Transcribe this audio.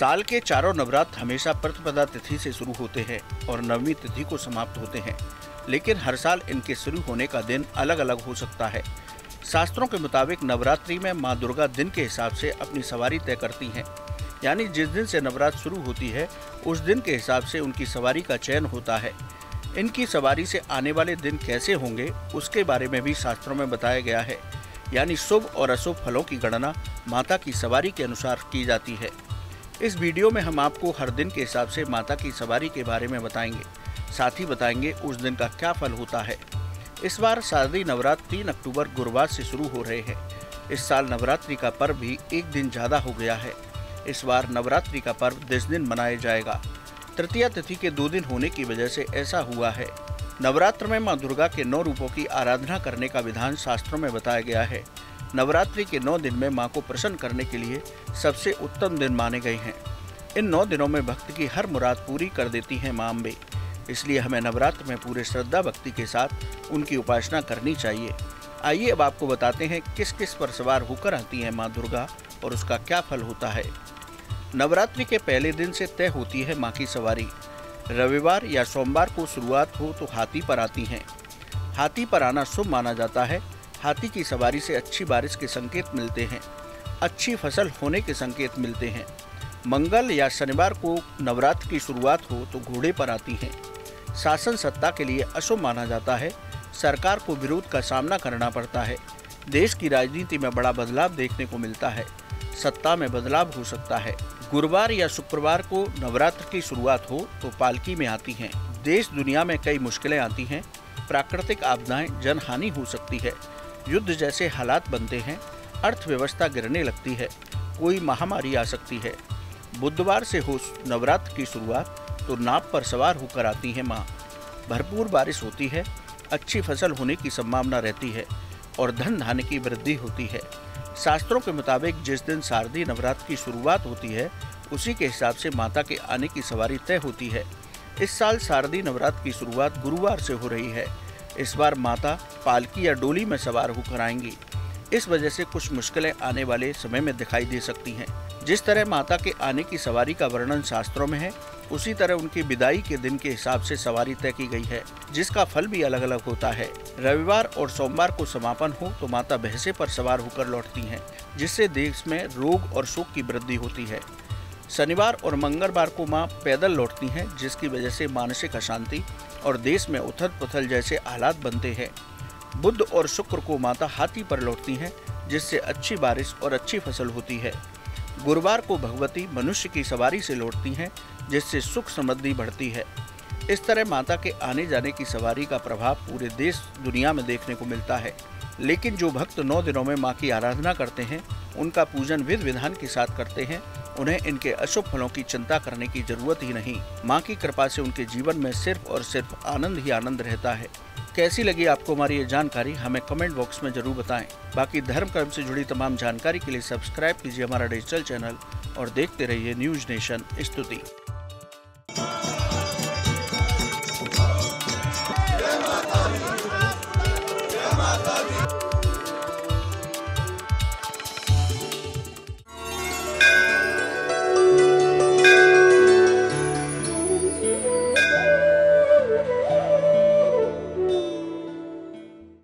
साल के चारों नवरात्र हमेशा प्रतिपदा तिथि से शुरू होते हैं और नवमी तिथि को समाप्त होते हैं, लेकिन हर साल इनके शुरू होने का दिन अलग अलग हो सकता है। शास्त्रों के मुताबिक नवरात्रि में मां दुर्गा दिन के हिसाब से अपनी सवारी तय करती हैं, यानी जिस दिन से नवरात्र शुरू होती है उस दिन के हिसाब से उनकी सवारी का चयन होता है। इनकी सवारी से आने वाले दिन कैसे होंगे उसके बारे में भी शास्त्रों में बताया गया है, यानी शुभ और अशुभ फलों की गणना माता की सवारी के अनुसार की जाती है। इस वीडियो में हम आपको हर दिन के हिसाब से माता की सवारी के बारे में बताएंगे, साथ ही बताएंगे उस दिन का क्या फल होता है। इस बार शारदीय नवरात्र 3 अक्टूबर गुरुवार से शुरू हो रहे हैं। इस साल नवरात्रि का पर्व भी एक दिन ज़्यादा हो गया है। इस बार नवरात्रि का पर्व 10 दिन मनाया जाएगा। तृतीया तिथि के 2 दिन होने की वजह से ऐसा हुआ है। नवरात्र में मां दुर्गा के 9 रूपों की आराधना करने का विधान शास्त्रों में बताया गया है। नवरात्रि के 9 दिन में मां को प्रसन्न करने के लिए सबसे उत्तम दिन माने गए हैं। इन 9 दिनों में भक्त की हर मुराद पूरी कर देती हैं मां अम्बे, इसलिए हमें नवरात्र में पूरे श्रद्धा भक्ति के साथ उनकी उपासना करनी चाहिए। आइए अब आपको बताते हैं किस किस पर सवार होकर आती हैं मां दुर्गा और उसका क्या फल होता है। नवरात्रि के पहले दिन से तय होती है मां की सवारी। रविवार या सोमवार को शुरुआत हो तो हाथी पर आती हैं। हाथी पर आना शुभ माना जाता है। हाथी की सवारी से अच्छी बारिश के संकेत मिलते हैं, अच्छी फसल होने के संकेत मिलते हैं। मंगल या शनिवार को नवरात्र की शुरुआत हो तो घोड़े पर आती हैं। शासन सत्ता के लिए अशुभ माना जाता है। सरकार को विरोध का सामना करना पड़ता है। देश की राजनीति में बड़ा बदलाव देखने को मिलता है। सत्ता में बदलाव हो सकता है। गुरुवार या शुक्रवार को नवरात्र की शुरुआत हो तो पालकी में आती हैं। देश दुनिया में कई मुश्किलें आती हैं। प्राकृतिक आपदाएं, जनहानि हो सकती है, युद्ध जैसे हालात बनते हैं, अर्थव्यवस्था गिरने लगती है, कोई महामारी आ सकती है। बुधवार से हो नवरात्र की शुरुआत तो नाव पर सवार होकर आती हैं माँ। भरपूर बारिश होती है, अच्छी फसल होने की संभावना रहती है और धन धान्य की वृद्धि होती है। शास्त्रों के मुताबिक जिस दिन शारदीय नवरात्र की शुरुआत होती है उसी के हिसाब से माता के आने की सवारी तय होती है। इस साल शारदीय नवरात्र की शुरुआत गुरुवार से हो रही है। इस बार माता पालकी या डोली में सवार होकर आएंगी। इस वजह से कुछ मुश्किलें आने वाले समय में दिखाई दे सकती हैं। जिस तरह माता के आने की सवारी का वर्णन शास्त्रों में है, उसी तरह उनकी विदाई के दिन के हिसाब से सवारी तय की गई है, जिसका फल भी अलग अलग होता है। रविवार और सोमवार को समापन हो तो माता भैंसे पर सवार होकर लौटती हैं, जिससे देश में रोग और शोक की वृद्धि होती है। शनिवार और मंगलवार को मां पैदल लौटती हैं, जिसकी वजह से मानसिक अशांति और देश में उथल पुथल जैसे हालात बनते हैं। बुध और शुक्र को माता हाथी पर लौटती हैं, जिससे अच्छी बारिश और अच्छी फसल होती है। गुरुवार को भगवती मनुष्य की सवारी से लौटती हैं, जिससे सुख समृद्धि बढ़ती है। इस तरह माता के आने जाने की सवारी का प्रभाव पूरे देश दुनिया में देखने को मिलता है। लेकिन जो भक्त 9 दिनों में मां की आराधना करते हैं, उनका पूजन विधि विधान के साथ करते हैं, उन्हें इनके अशुभ फलों की चिंता करने की जरूरत ही नहीं। मां की कृपा से उनके जीवन में सिर्फ और सिर्फ आनंद ही आनंद रहता है। कैसी लगी आपको हमारी ये जानकारी, हमें कमेंट बॉक्स में जरूर बताएं। बाकी धर्म कर्म से जुड़ी तमाम जानकारी के लिए सब्सक्राइब कीजिए हमारा डिजिटल चैनल और देखते रहिए न्यूज़ नेशन स्तुति।